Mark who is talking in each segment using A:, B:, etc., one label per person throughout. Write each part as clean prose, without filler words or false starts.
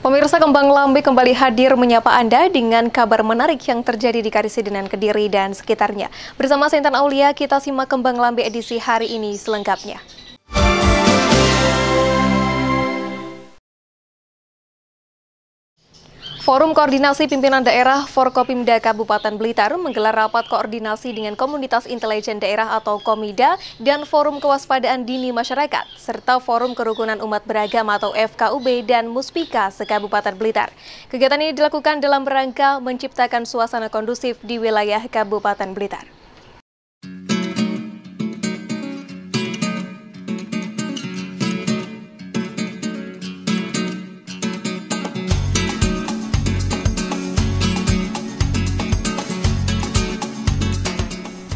A: Pemirsa, Kembang Lambe kembali hadir menyapa Anda dengan kabar menarik yang terjadi di Karisidenan, Kediri, dan sekitarnya. Bersama Sintan Aulia, kita simak Kembang Lambe edisi hari ini selengkapnya. Forum Koordinasi Pimpinan Daerah Forkopimda Kabupaten Blitar menggelar rapat koordinasi dengan Komunitas Intelijen Daerah atau Komida dan Forum Kewaspadaan Dini Masyarakat, serta Forum Kerukunan Umat Beragama atau FKUB dan Muspika se-Kabupaten Blitar. Kegiatan ini dilakukan dalam rangka menciptakan suasana kondusif di wilayah Kabupaten Blitar.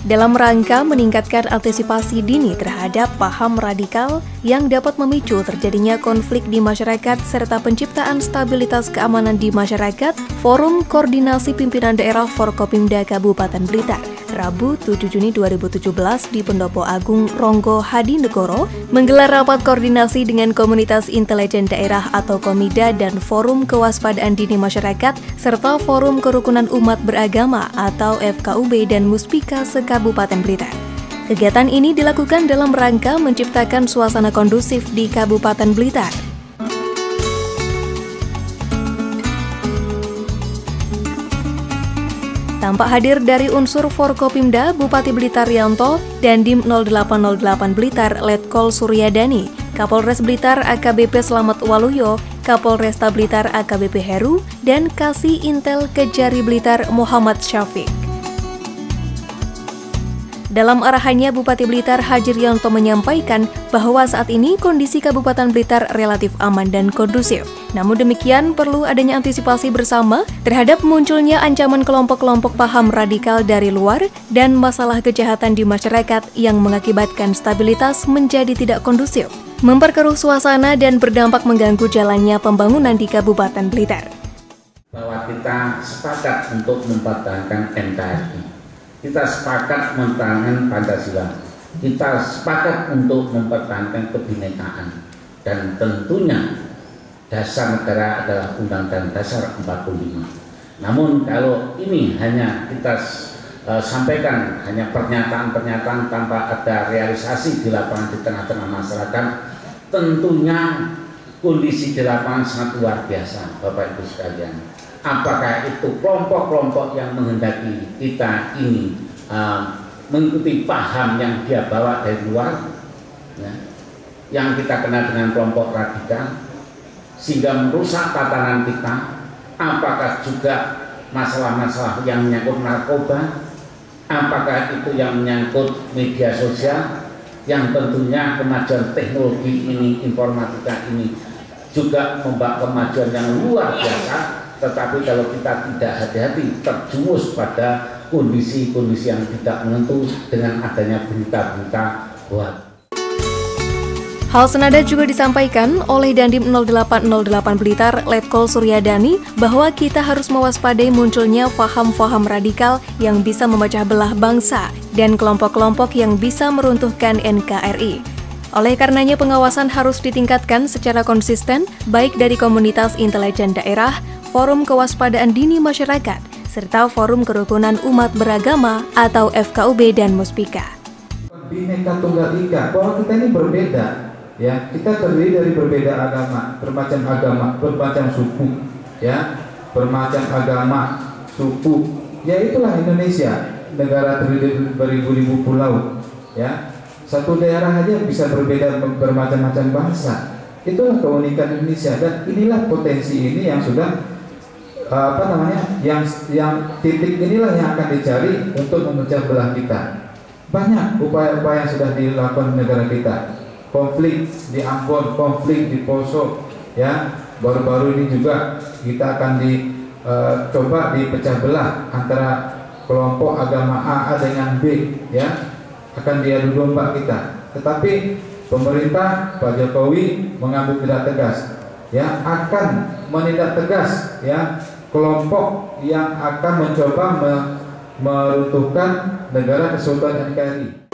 A: Dalam rangka meningkatkan antisipasi dini terhadap paham radikal yang dapat memicu terjadinya konflik di masyarakat serta penciptaan stabilitas keamanan di masyarakat, Forum Koordinasi Pimpinan Daerah Forkopimda Kabupaten Blitar, Rabu 7 Juni 2017 di Pendopo Agung Ronggo Hadinegoro, menggelar rapat koordinasi dengan Komunitas Intelijen Daerah atau Komida dan Forum Kewaspadaan Dini Masyarakat, serta Forum Kerukunan Umat Beragama atau FKUB dan Muspika se-Kabupaten Blitar. Kegiatan ini dilakukan dalam rangka menciptakan suasana kondusif di Kabupaten Blitar. Tampak hadir dari unsur Forkopimda Bupati Blitar Yanto, Dandim 0808 Blitar Letkol Suryadani, Kapolres Blitar AKBP Slamet Waluyo, Kapolresta Blitar AKBP Heru, dan Kasih Intel Kejari Blitar Muhammad Syafiq. Dalam arahannya, Bupati Blitar Hajiryanto menyampaikan bahwa saat ini kondisi Kabupaten Blitar relatif aman dan kondusif. Namun demikian, perlu adanya antisipasi bersama terhadap munculnya ancaman kelompok-kelompok paham radikal dari luar dan masalah kejahatan di masyarakat yang mengakibatkan stabilitas menjadi tidak kondusif, memperkeruh suasana dan berdampak mengganggu jalannya pembangunan di Kabupaten Blitar.
B: Bahwa kita sepakat untuk mempertahankan NKRI. Kita sepakat mempertahankan Pancasila, kita sepakat untuk mempertahankan kebinekaan, dan tentunya dasar negara adalah Undang-Undang Dasar 45. Namun kalau ini hanya kita sampaikan hanya pernyataan-pernyataan tanpa ada realisasi di lapangan di tengah-tengah masyarakat, tentunya kondisi di lapangan sangat luar biasa, Bapak Ibu sekalian. Apakah itu kelompok-kelompok yang menghendaki kita ini mengikuti paham yang dia bawa dari luar, ya, yang kita kenal dengan kelompok radikal, sehingga merusak tatanan kita? Apakah juga masalah-masalah yang menyangkut narkoba? Apakah itu yang menyangkut media sosial, yang tentunya kemajuan teknologi ini, informatika ini juga membawa kemajuan yang luar biasa? Tetapi kalau kita tidak hati-hati, terjumus pada kondisi-kondisi yang tidak menentu dengan adanya berita-berita hoax.
A: Hal senada juga disampaikan oleh Dandim 0808 Blitar Letkol Suryadani bahwa kita harus mewaspadai munculnya paham-paham radikal yang bisa memecah belah bangsa dan kelompok-kelompok yang bisa meruntuhkan NKRI. Oleh karenanya pengawasan harus ditingkatkan secara konsisten baik dari Komunitas Intelijen Daerah, Forum Kewaspadaan Dini Masyarakat, serta Forum Kerukunan Umat Beragama atau FKUB dan Muspika.
C: Bhinneka Tunggal Ika, bahwa kita ini berbeda, ya, kita terdiri dari berbeda agama, bermacam suku, ya, bermacam agama, suku, ya itulah Indonesia, negara terdiri dari beribu-ribu pulau, ya, satu daerah aja bisa berbeda bermacam-macam bahasa. Itulah keunikan Indonesia, dan inilah potensi ini yang sudah yang titik inilah yang akan dicari untuk memecah belah kita. Banyak upaya-upaya yang sudah dilakukan negara kita. Konflik di Ambon, konflik di Poso, ya. Baru-baru ini juga kita akan coba dipecah belah antara kelompok agama A dengan B, ya. Akan diadu domba kita. Tetapi pemerintah Pak Jokowi mengambil tindak tegas, ya, akan menindak tegas, ya, kelompok yang akan mencoba meruntuhkan negara kesatuan NKRI.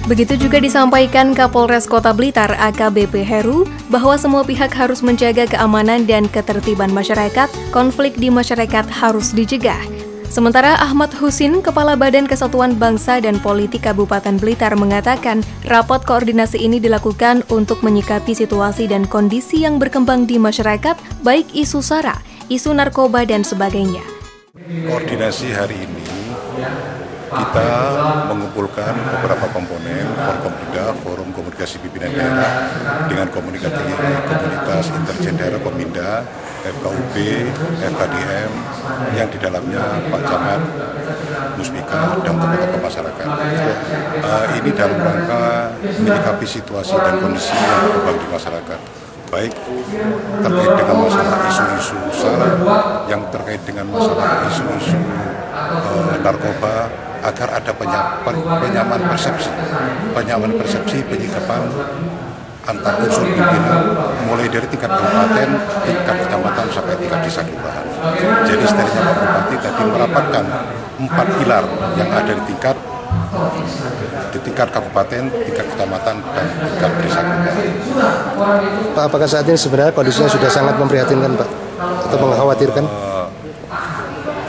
A: Begitu juga disampaikan Kapolres Kota Blitar AKBP Heru bahwa semua pihak harus menjaga keamanan dan ketertiban masyarakat, konflik di masyarakat harus dicegah. Sementara Ahmad Husin, Kepala Badan Kesatuan Bangsa dan Politik Kabupaten Blitar mengatakan, rapat koordinasi ini dilakukan untuk menyikapi situasi dan kondisi yang berkembang di masyarakat, baik isu SARA, isu narkoba, dan sebagainya.
D: Koordinasi hari ini kita mengumpulkan beberapa komponen Forkompinda, Forum Komunikasi Pimpinan Daerah dengan komunitas intelijen daerah Kominda, FKUB, FKDM, yang di dalamnya Pak Camat, Musbika, dan tokoh-tokoh masyarakat. Ini dalam rangka menyikapi situasi dan kondisi yang berkembang di masyarakat, baik terkait dengan masalah isu-isu SARA, yang terkait dengan masalah isu-isu narkoba, agar ada penyamaan persepsi penyikapan antar unsur pimpinan, mulai dari tingkat kabupaten, tingkat kecamatan, sampai tingkat desa kelurahan. Jadi setidaknya Pak Bupati tadi merapatkan 4 pilar yang ada di tingkat kabupaten, tingkat kecamatan, dan tingkat desa kelurahan.
E: Pak, apakah saat ini sebenarnya kondisinya sudah sangat memprihatinkan, Pak, atau mengkhawatirkan?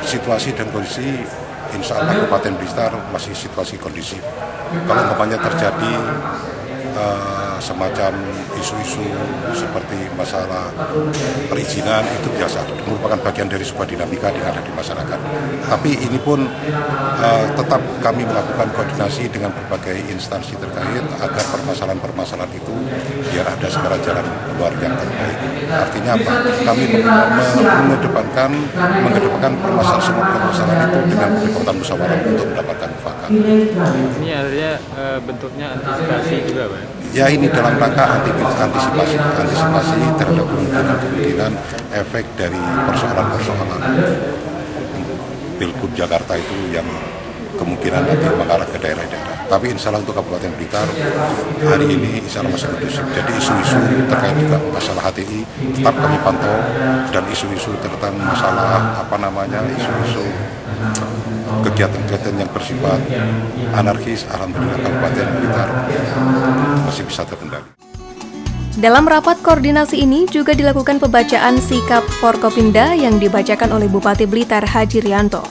D: Situasi dan kondisi insya Allah Kabupaten Blitar masih situasi kondisif. Kalau umpamanya terjadi semacam isu-isu seperti masalah perizinan, itu biasa, merupakan bagian dari sebuah dinamika yang ada di masyarakat. Tapi ini pun tetap kami melakukan koordinasi dengan berbagai instansi terkait agar permasalahan-permasalahan itu biar ada segera jalan keluar yang terbaik. Artinya apa? Kami mengedepankan semua permasalahan itu dengan pendekatan musyawarah untuk mendapatkan mufakat.
F: Ini artinya bentuknya antisipasi juga, Pak?
D: Ya, ini dalam rangka antisipasi terhadap kemungkinan efek dari persoalan Pilgub Jakarta itu yang kemungkinan nanti mengarah ke daerah-daerah. Tapi insya Allah untuk Kabupaten Blitar hari ini insya Allah masih kondusif. Jadi isu-isu terkait juga masalah HTI tetap kami pantau, dan isu-isu tentang masalah isu-isu kegiatan-kegiatan yang bersifat anarkis, alhamdulillah Kabupaten Blitar masih bisa terkendali.
A: Dalam rapat koordinasi ini juga dilakukan pembacaan sikap Forkopimda yang dibacakan oleh Bupati Blitar Haji Rianto.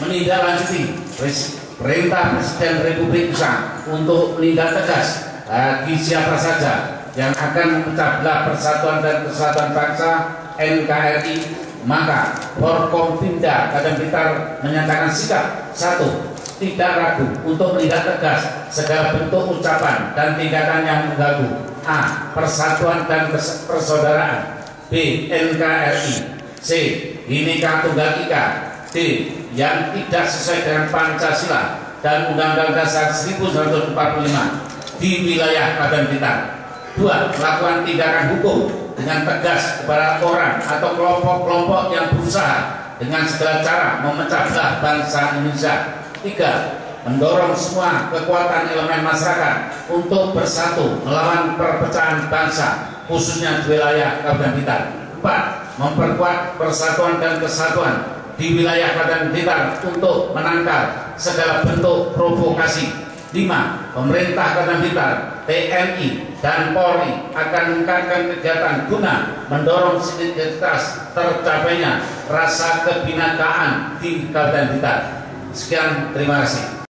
B: Menindaklanjuti perintah Presiden Republik Indonesia untuk menindak tegas bagi siapa saja yang akan memecah belah persatuan dan kesatuan bangsa NKRI, maka Forkompimda Kabupaten Blitar menyatakan sikap: 1. Tidak ragu untuk menindak tegas segala bentuk ucapan dan tindakan yang mengganggu A. Persatuan dan persaudaraan, B. NKRI, C. Bhinneka Tunggal Ika, D. Yang tidak sesuai dengan Pancasila dan Undang-Undang Dasar 1945 di wilayah Kabupaten Blitar. 2. Melakukan tindakan hukum dengan tegas kepada orang atau kelompok-kelompok yang berusaha dengan segala cara memecah belah bangsa Indonesia. 3. Mendorong semua kekuatan elemen masyarakat untuk bersatu melawan perpecahan bangsa, khususnya di wilayah Kabupaten Blitar. 4. Memperkuat persatuan dan kesatuan di wilayah Kabupaten Blitar untuk menangkal segala bentuk provokasi. 5. Pemerintah Kabupaten Blitar, TNI, dan Polri akan meningkatkan kegiatan guna mendorong sinergitas tercapainya rasa kebinekaan di Kabupaten Blitar. Sekian, terima kasih.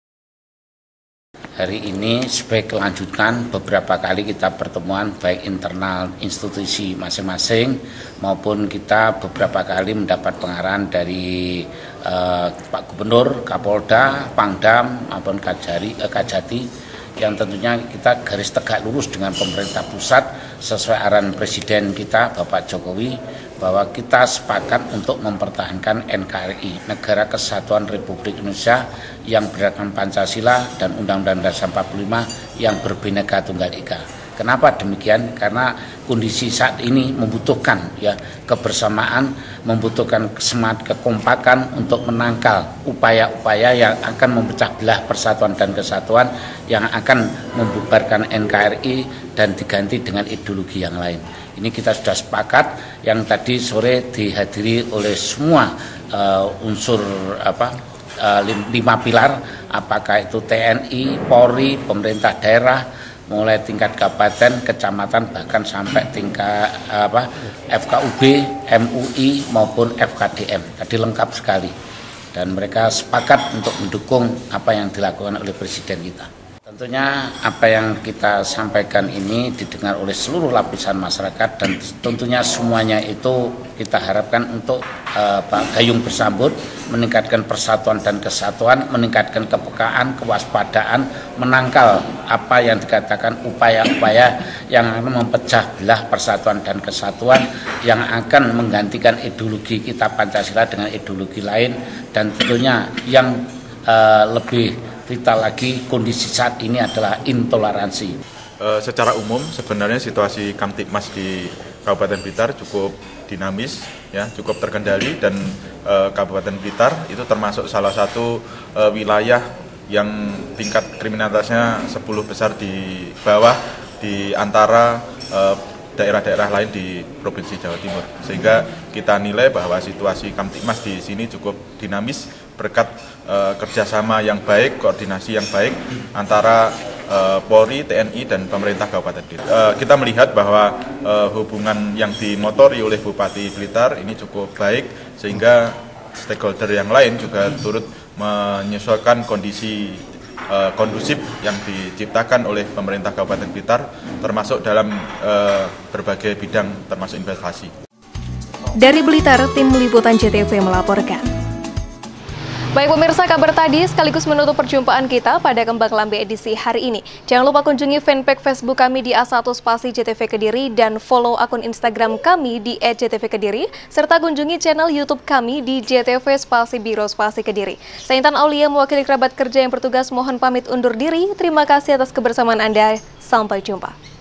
G: Hari ini sebagai kelanjutan beberapa kali kita pertemuan baik internal institusi masing-masing maupun kita beberapa kali mendapat pengarahan dari Pak Gubernur, Kapolda, Pangdam maupun Kajati, yang tentunya kita garis tegak lurus dengan pemerintah pusat sesuai arahan Presiden kita Bapak Jokowi, bahwa kita sepakat untuk mempertahankan NKRI, Negara Kesatuan Republik Indonesia yang berdasarkan Pancasila dan Undang-Undang Dasar 45 yang berbhinneka tunggal ika. Kenapa demikian? Karena kondisi saat ini membutuhkan kebersamaan, membutuhkan semangat kekompakan untuk menangkal upaya-upaya yang akan memecah belah persatuan dan kesatuan, yang akan membubarkan NKRI dan diganti dengan ideologi yang lain. Ini kita sudah sepakat, yang tadi sore dihadiri oleh semua unsur 5 pilar, apakah itu TNI, Polri, pemerintah daerah, mulai tingkat kabupaten, kecamatan, bahkan sampai tingkat FKUB, MUI maupun FKDM. Tadi lengkap sekali. Dan mereka sepakat untuk mendukung apa yang dilakukan oleh Presiden kita. Tentunya apa yang kita sampaikan ini didengar oleh seluruh lapisan masyarakat dan tentunya semuanya itu kita harapkan untuk gayung bersambut, meningkatkan persatuan dan kesatuan, meningkatkan kepekaan, kewaspadaan, menangkal apa yang dikatakan upaya-upaya yang akan mempecah belah persatuan dan kesatuan, yang akan menggantikan ideologi kita Pancasila dengan ideologi lain, dan tentunya yang lebih vital lagi kondisi saat ini adalah intoleransi.
H: Secara umum sebenarnya situasi Kamtibmas di Kabupaten Blitar cukup dinamis, ya, cukup terkendali, dan Kabupaten Blitar itu termasuk salah satu wilayah yang tingkat kriminalitasnya 10 besar di bawah di antara daerah-daerah lain di Provinsi Jawa Timur. Sehingga kita nilai bahwa situasi Kamtibmas di sini cukup dinamis berkat kerjasama yang baik, koordinasi yang baik antara Polri, TNI, dan pemerintah Kabupaten Blitar. Kita melihat bahwa hubungan yang dimotori oleh Bupati Blitar ini cukup baik, sehingga stakeholder yang lain juga turut menyesuaikan kondisi kondusif yang diciptakan oleh pemerintah Kabupaten Blitar, termasuk dalam berbagai bidang termasuk investasi.
A: Dari Blitar, tim liputan JTV melaporkan. Baik pemirsa, kabar tadi sekaligus menutup perjumpaan kita pada Kembang Lambe edisi hari ini. Jangan lupa kunjungi fanpage Facebook kami di A1 Spasi JTV Kediri dan follow akun Instagram kami di @JTV Kediri, serta kunjungi channel YouTube kami di JTV Spasi Biro Spasi Kediri. Saya Intan Aulia, mewakili kerabat kerja yang bertugas, mohon pamit undur diri. Terima kasih atas kebersamaan Anda. Sampai jumpa.